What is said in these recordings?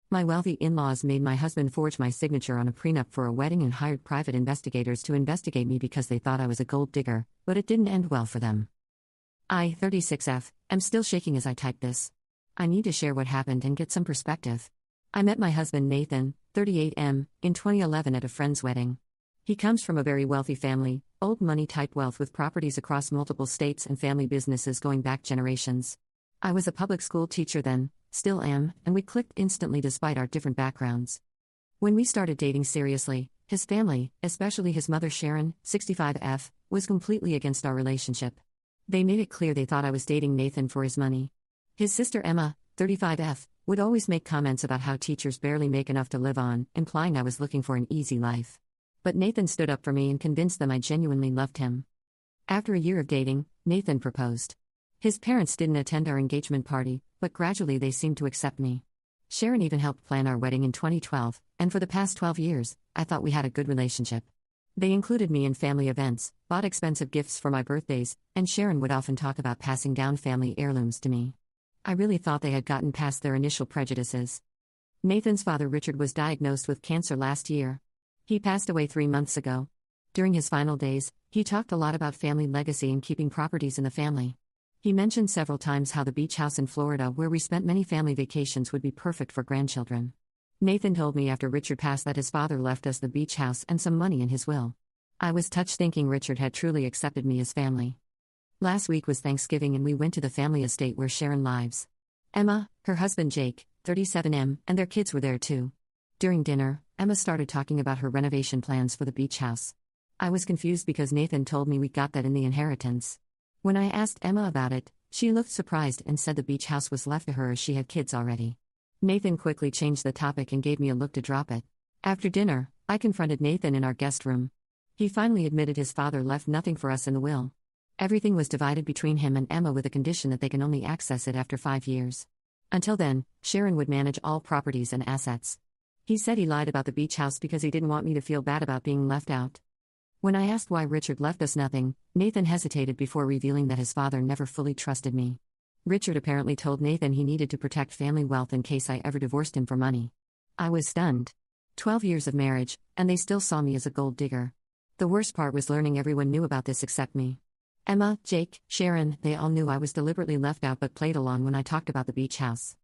My wealthy in-laws made my husband forge my signature on a prenup for a wedding and hired private investigators to investigate me because they thought I was a gold digger, but it didn't end well for them. I, 36F, am still shaking as I type this. I need to share what happened and get some perspective. I met my husband Nathan, 38M, in 2011 at a friend's wedding. He comes from a very wealthy family, old money type wealth with properties across multiple states and family businesses going back generations. I was a public school teacher then, still am, and we clicked instantly despite our different backgrounds. When we started dating seriously, his family, especially his mother Sharon, 65F, was completely against our relationship. They made it clear they thought I was dating Nathan for his money. His sister Emma, 35F, would always make comments about how teachers barely make enough to live on, implying I was looking for an easy life. But Nathan stood up for me and convinced them I genuinely loved him. After a year of dating, Nathan proposed. His parents didn't attend our engagement party, but gradually they seemed to accept me. Sharon even helped plan our wedding in 2012, and for the past 12 years, I thought we had a good relationship. They included me in family events, bought expensive gifts for my birthdays, and Sharon would often talk about passing down family heirlooms to me. I really thought they had gotten past their initial prejudices. Nathan's father Richard was diagnosed with cancer last year. He passed away 3 months ago. During his final days, he talked a lot about family legacy and keeping properties in the family. He mentioned several times how the beach house in Florida where we spent many family vacations would be perfect for grandchildren. Nathan told me after Richard passed that his father left us the beach house and some money in his will. I was touched thinking Richard had truly accepted me as family. Last week was Thanksgiving and we went to the family estate where Sharon lives. Emma, her husband Jake, 37M, and their kids were there too. During dinner, Emma started talking about her renovation plans for the beach house. I was confused because Nathan told me we got that in the inheritance. When I asked Emma about it, she looked surprised and said the beach house was left to her as she had kids already. Nathan quickly changed the topic and gave me a look to drop it. After dinner, I confronted Nathan in our guest room. He finally admitted his father left nothing for us in the will. Everything was divided between him and Emma with a condition that they can only access it after 5 years. Until then, Sharon would manage all properties and assets. He said he lied about the beach house because he didn't want me to feel bad about being left out. When I asked why Richard left us nothing, Nathan hesitated before revealing that his father never fully trusted me. Richard apparently told Nathan he needed to protect family wealth in case I ever divorced him for money. I was stunned. 12 years of marriage, and they still saw me as a gold digger. The worst part was learning everyone knew about this except me. Emma, Jake, Sharon, they all knew I was deliberately left out but played along when I talked about the beach house.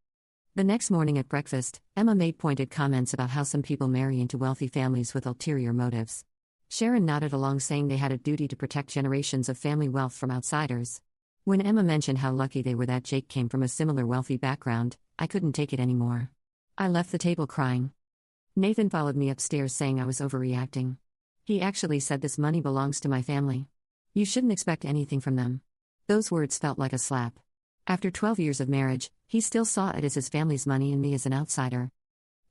The next morning at breakfast, Emma made pointed comments about how some people marry into wealthy families with ulterior motives. Sharon nodded along saying they had a duty to protect generations of family wealth from outsiders. When Emma mentioned how lucky they were that Jake came from a similar wealthy background, I couldn't take it anymore. I left the table crying. Nathan followed me upstairs saying I was overreacting. He actually said this money belongs to my family. You shouldn't expect anything from them. Those words felt like a slap. After 12 years of marriage, he still saw it as his family's money and me as an outsider.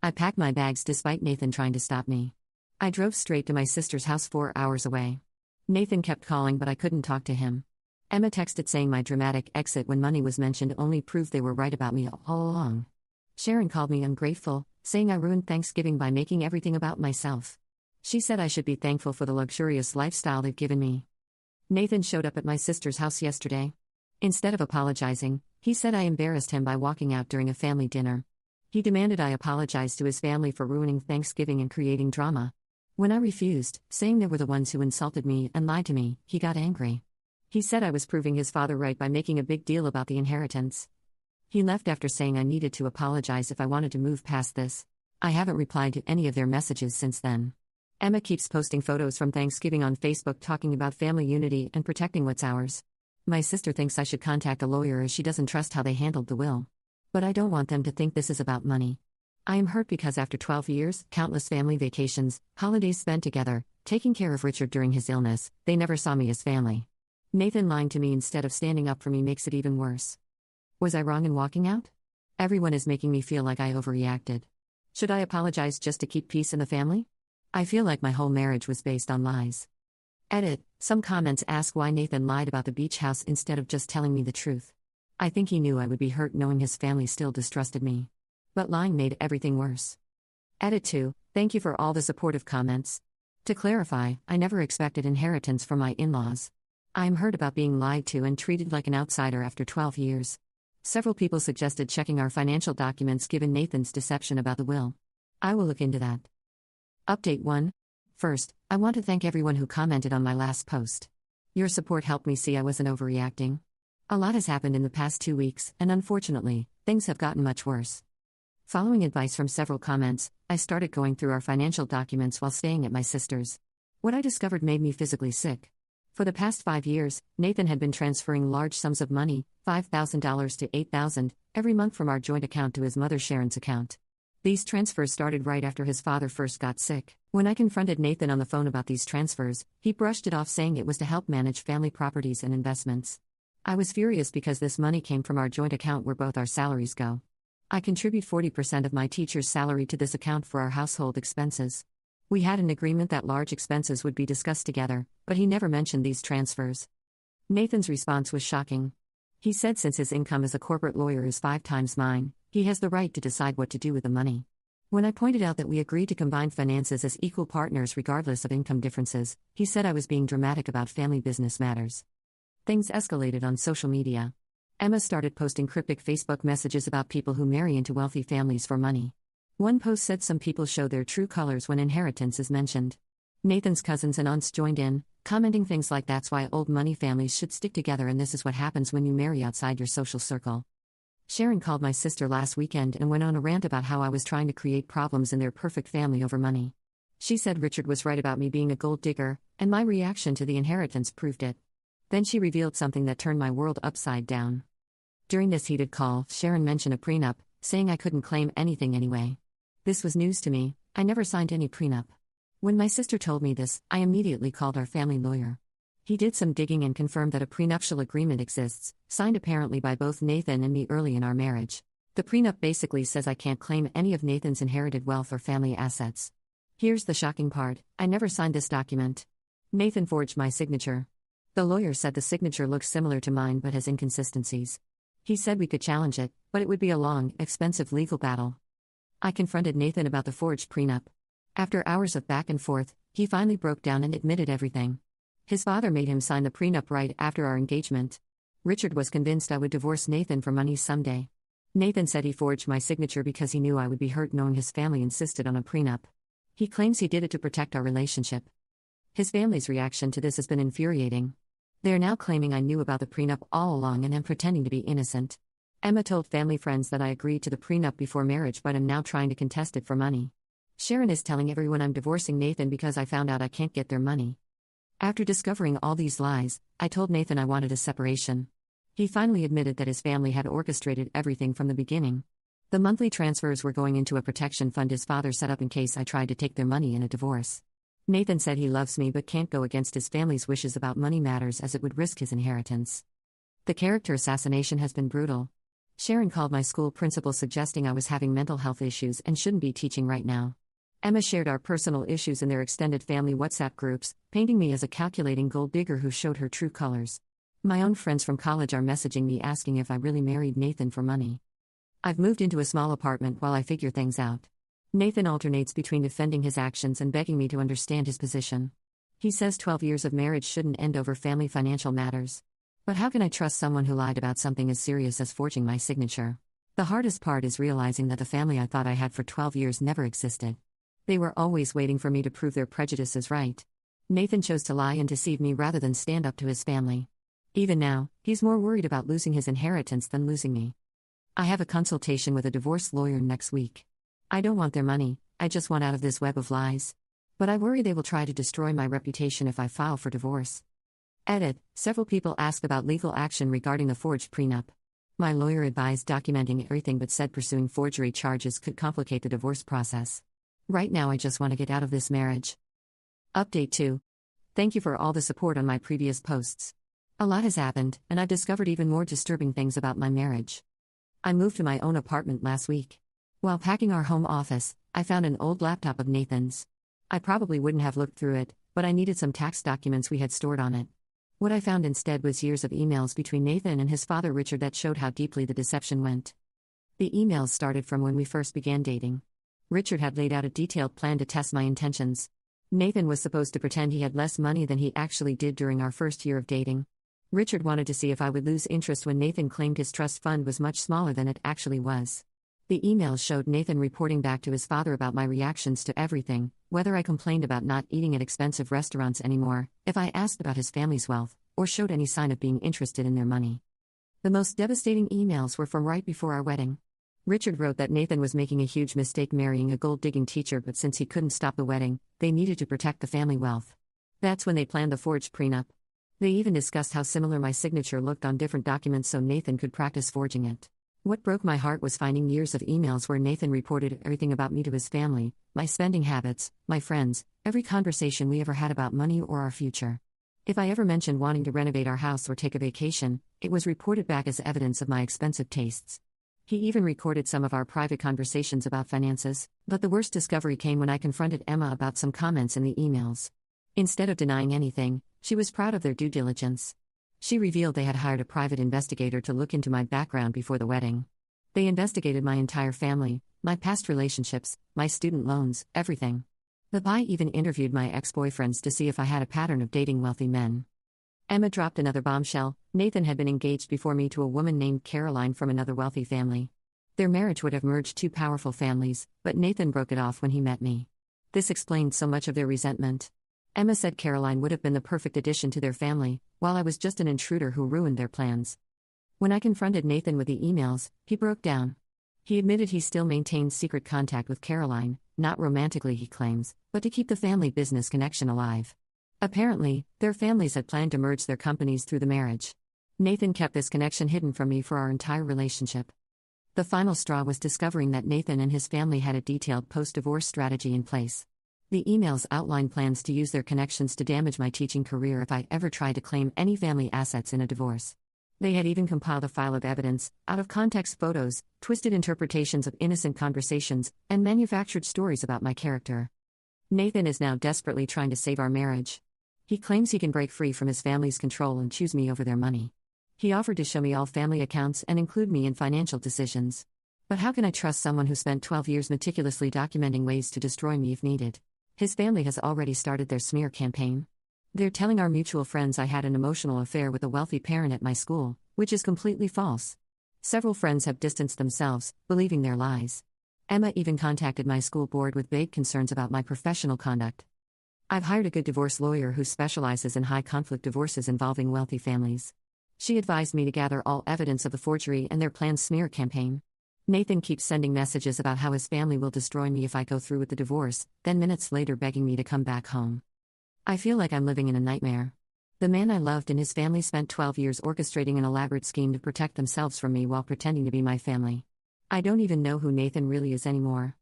I packed my bags despite Nathan trying to stop me. I drove straight to my sister's house 4 hours away. Nathan kept calling but I couldn't talk to him. Emma texted saying my dramatic exit when money was mentioned only proved they were right about me all along. Sharon called me ungrateful, saying I ruined Thanksgiving by making everything about myself. She said I should be thankful for the luxurious lifestyle they've given me. Nathan showed up at my sister's house yesterday. Instead of apologizing, he said I embarrassed him by walking out during a family dinner. He demanded I apologize to his family for ruining Thanksgiving and creating drama. When I refused, saying they were the ones who insulted me and lied to me, he got angry. He said I was proving his father right by making a big deal about the inheritance. He left after saying I needed to apologize if I wanted to move past this. I haven't replied to any of their messages since then. Emma keeps posting photos from Thanksgiving on Facebook talking about family unity and protecting what's ours. My sister thinks I should contact a lawyer as she doesn't trust how they handled the will. But I don't want them to think this is about money. I am hurt because after 12 years, countless family vacations, holidays spent together, taking care of Richard during his illness, they never saw me as family. Nathan lying to me instead of standing up for me makes it even worse. Was I wrong in walking out? Everyone is making me feel like I overreacted. Should I apologize just to keep peace in the family? I feel like my whole marriage was based on lies. Edit. Some comments ask why Nathan lied about the beach house instead of just telling me the truth. I think he knew I would be hurt knowing his family still distrusted me. But lying made everything worse. Edit 2. Thank you for all the supportive comments. To clarify, I never expected inheritance from my in-laws. I am hurt about being lied to and treated like an outsider after 12 years. Several people suggested checking our financial documents given Nathan's deception about the will. I will look into that. Update 1. First, I want to thank everyone who commented on my last post. Your support helped me see I wasn't overreacting. A lot has happened in the past 2 weeks, and unfortunately, things have gotten much worse. Following advice from several comments, I started going through our financial documents while staying at my sister's. What I discovered made me physically sick. For the past 5 years, Nathan had been transferring large sums of money, $5,000 to $8,000, every month from our joint account to his mother Sharon's account. These transfers started right after his father first got sick. When I confronted Nathan on the phone about these transfers, he brushed it off saying it was to help manage family properties and investments. I was furious because this money came from our joint account where both our salaries go. I contribute 40% of my teacher's salary to this account for our household expenses. We had an agreement that large expenses would be discussed together, but he never mentioned these transfers. Nathan's response was shocking. He said since his income as a corporate lawyer is 5 times mine, he has the right to decide what to do with the money. When I pointed out that we agreed to combine finances as equal partners regardless of income differences, he said I was being dramatic about family business matters. Things escalated on social media. Emma started posting cryptic Facebook messages about people who marry into wealthy families for money. One post said some people show their true colors when inheritance is mentioned. Nathan's cousins and aunts joined in, commenting things like that's why old money families should stick together and this is what happens when you marry outside your social circle. Sharon called my sister last weekend and went on a rant about how I was trying to create problems in their perfect family over money. She said Richard was right about me being a gold digger, and my reaction to the inheritance proved it. Then she revealed something that turned my world upside down. During this heated call, Sharon mentioned a prenup, saying I couldn't claim anything anyway. This was news to me. I never signed any prenup. When my sister told me this, I immediately called our family lawyer. He did some digging and confirmed that a prenuptial agreement exists, signed apparently by both Nathan and me early in our marriage. The prenup basically says I can't claim any of Nathan's inherited wealth or family assets. Here's the shocking part: I never signed this document. Nathan forged my signature. The lawyer said the signature looks similar to mine but has inconsistencies. He said we could challenge it, but it would be a long, expensive legal battle. I confronted Nathan about the forged prenup. After hours of back and forth, he finally broke down and admitted everything. His father made him sign the prenup right after our engagement. Richard was convinced I would divorce Nathan for money someday. Nathan said he forged my signature because he knew I would be hurt knowing his family insisted on a prenup. He claims he did it to protect our relationship. His family's reaction to this has been infuriating. They are now claiming I knew about the prenup all along and am pretending to be innocent. Emma told family friends that I agreed to the prenup before marriage but am now trying to contest it for money. Sharon is telling everyone I'm divorcing Nathan because I found out I can't get their money. After discovering all these lies, I told Nathan I wanted a separation. He finally admitted that his family had orchestrated everything from the beginning. The monthly transfers were going into a protection fund his father set up in case I tried to take their money in a divorce. Nathan said he loves me but can't go against his family's wishes about money matters as it would risk his inheritance. The character assassination has been brutal. Sharon called my school principal suggesting I was having mental health issues and shouldn't be teaching right now. Emma shared our personal issues in their extended family WhatsApp groups, painting me as a calculating gold digger who showed her true colors. My own friends from college are messaging me asking if I really married Nathan for money. I've moved into a small apartment while I figure things out. Nathan alternates between defending his actions and begging me to understand his position. He says 12 years of marriage shouldn't end over family financial matters. But how can I trust someone who lied about something as serious as forging my signature? The hardest part is realizing that the family I thought I had for 12 years never existed. They were always waiting for me to prove their prejudices right. Nathan chose to lie and deceive me rather than stand up to his family. Even now, he's more worried about losing his inheritance than losing me. I have a consultation with a divorce lawyer next week. I don't want their money, I just want out of this web of lies. But I worry they will try to destroy my reputation if I file for divorce. Edit. Several people asked about legal action regarding the forged prenup. My lawyer advised documenting everything but said pursuing forgery charges could complicate the divorce process. Right now I just want to get out of this marriage. Update 2. Thank you for all the support on my previous posts. A lot has happened, and I've discovered even more disturbing things about my marriage. I moved to my own apartment last week. While packing our home office, I found an old laptop of Nathan's. I probably wouldn't have looked through it, but I needed some tax documents we had stored on it. What I found instead was years of emails between Nathan and his father Richard that showed how deeply the deception went. The emails started from when we first began dating. Richard had laid out a detailed plan to test my intentions. Nathan was supposed to pretend he had less money than he actually did during our first year of dating. Richard wanted to see if I would lose interest when Nathan claimed his trust fund was much smaller than it actually was. The emails showed Nathan reporting back to his father about my reactions to everything, whether I complained about not eating at expensive restaurants anymore, if I asked about his family's wealth, or showed any sign of being interested in their money. The most devastating emails were from right before our wedding. Richard wrote that Nathan was making a huge mistake marrying a gold-digging teacher, but since he couldn't stop the wedding, they needed to protect the family wealth. That's when they planned the forged prenup. They even discussed how similar my signature looked on different documents so Nathan could practice forging it. What broke my heart was finding years of emails where Nathan reported everything about me to his family, my spending habits, my friends, every conversation we ever had about money or our future. If I ever mentioned wanting to renovate our house or take a vacation, it was reported back as evidence of my expensive tastes. He even recorded some of our private conversations about finances, but the worst discovery came when I confronted Emma about some comments in the emails. Instead of denying anything, she was proud of their due diligence. She revealed they had hired a private investigator to look into my background before the wedding. They investigated my entire family, my past relationships, my student loans, everything. The PI even interviewed my ex-boyfriends to see if I had a pattern of dating wealthy men. Emma dropped another bombshell. Nathan had been engaged before me to a woman named Caroline from another wealthy family. Their marriage would have merged two powerful families, but Nathan broke it off when he met me. This explained so much of their resentment. Emma said Caroline would have been the perfect addition to their family, while I was just an intruder who ruined their plans. When I confronted Nathan with the emails, he broke down. He admitted he still maintained secret contact with Caroline, not romantically he claims, but to keep the family business connection alive. Apparently, their families had planned to merge their companies through the marriage. Nathan kept this connection hidden from me for our entire relationship. The final straw was discovering that Nathan and his family had a detailed post-divorce strategy in place. The emails outlined plans to use their connections to damage my teaching career if I ever tried to claim any family assets in a divorce. They had even compiled a file of evidence, out-of-context photos, twisted interpretations of innocent conversations, and manufactured stories about my character. Nathan is now desperately trying to save our marriage. He claims he can break free from his family's control and choose me over their money. He offered to show me all family accounts and include me in financial decisions. But how can I trust someone who spent 12 years meticulously documenting ways to destroy me if needed? His family has already started their smear campaign. They're telling our mutual friends I had an emotional affair with a wealthy parent at my school, which is completely false. Several friends have distanced themselves, believing their lies. Emma even contacted my school board with vague concerns about my professional conduct. I've hired a good divorce lawyer who specializes in high-conflict divorces involving wealthy families. She advised me to gather all evidence of the forgery and their planned smear campaign. Nathan keeps sending messages about how his family will destroy me if I go through with the divorce, then minutes later begging me to come back home. I feel like I'm living in a nightmare. The man I loved and his family spent 12 years orchestrating an elaborate scheme to protect themselves from me while pretending to be my family. I don't even know who Nathan really is anymore.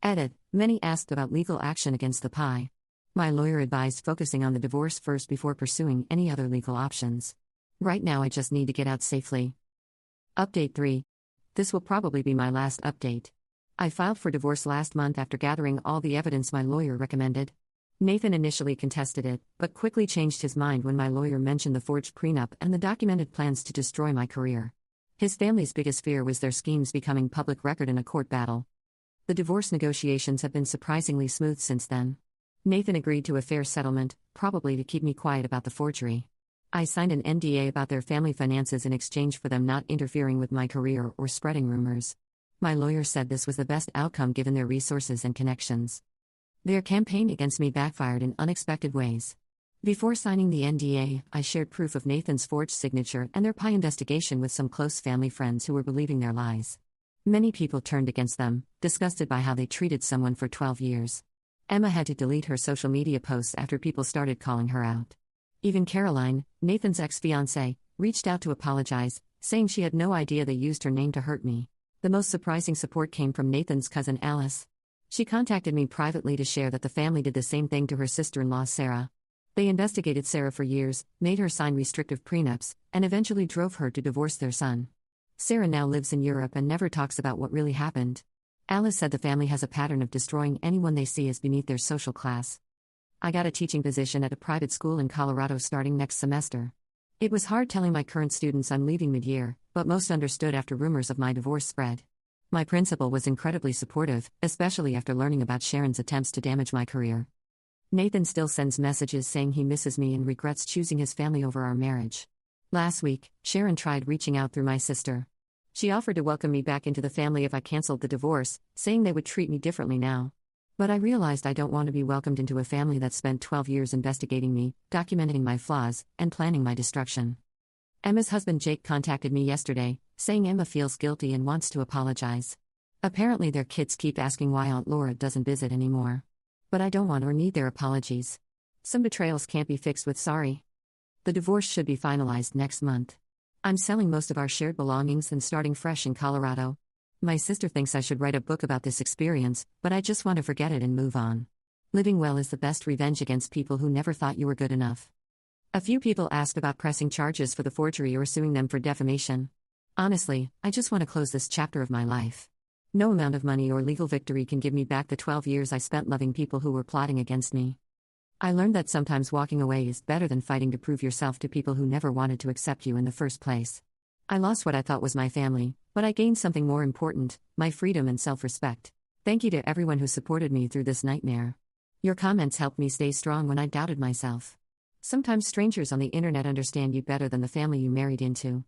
Edit. Many asked about legal action against the PI. My lawyer advised focusing on the divorce first before pursuing any other legal options. Right now I just need to get out safely. Update 3. This will probably be my last update. I filed for divorce last month after gathering all the evidence my lawyer recommended. Nathan initially contested it, but quickly changed his mind when my lawyer mentioned the forged prenup and the documented plans to destroy my career. His family's biggest fear was their schemes becoming public record in a court battle. The divorce negotiations have been surprisingly smooth since then. Nathan agreed to a fair settlement, probably to keep me quiet about the forgery. I signed an NDA about their family finances in exchange for them not interfering with my career or spreading rumors. My lawyer said this was the best outcome given their resources and connections. Their campaign against me backfired in unexpected ways. Before signing the NDA, I shared proof of Nathan's forged signature and their PI investigation with some close family friends who were believing their lies. Many people turned against them, disgusted by how they treated someone for 12 years. Emma had to delete her social media posts after people started calling her out. Even Caroline, Nathan's ex-fiancée, reached out to apologize, saying she had no idea they used her name to hurt me. The most surprising support came from Nathan's cousin Alice. She contacted me privately to share that the family did the same thing to her sister-in-law Sarah. They investigated Sarah for years, made her sign restrictive prenups, and eventually drove her to divorce their son. Sarah now lives in Europe and never talks about what really happened. Alice said the family has a pattern of destroying anyone they see as beneath their social class. I got a teaching position at a private school in Colorado starting next semester. It was hard telling my current students I'm leaving mid-year, but most understood after rumors of my divorce spread. My principal was incredibly supportive, especially after learning about Sharon's attempts to damage my career. Nathan still sends messages saying he misses me and regrets choosing his family over our marriage. Last week, Sharon tried reaching out through my sister. She offered to welcome me back into the family if I canceled the divorce, saying they would treat me differently now. But I realized I don't want to be welcomed into a family that spent 12 years investigating me, documenting my flaws, and planning my destruction. Emma's husband Jake contacted me yesterday, saying Emma feels guilty and wants to apologize. Apparently their kids keep asking why Aunt Laura doesn't visit anymore. But I don't want or need their apologies. Some betrayals can't be fixed with sorry. The divorce should be finalized next month. I'm selling most of our shared belongings and starting fresh in Colorado. My sister thinks I should write a book about this experience, but I just want to forget it and move on. Living well is the best revenge against people who never thought you were good enough. A few people asked about pressing charges for the forgery or suing them for defamation. Honestly, I just want to close this chapter of my life. No amount of money or legal victory can give me back the 12 years I spent loving people who were plotting against me. I learned that sometimes walking away is better than fighting to prove yourself to people who never wanted to accept you in the first place. I lost what I thought was my family, but I gained something more important, my freedom and self-respect. Thank you to everyone who supported me through this nightmare. Your comments helped me stay strong when I doubted myself. Sometimes strangers on the internet understand you better than the family you married into.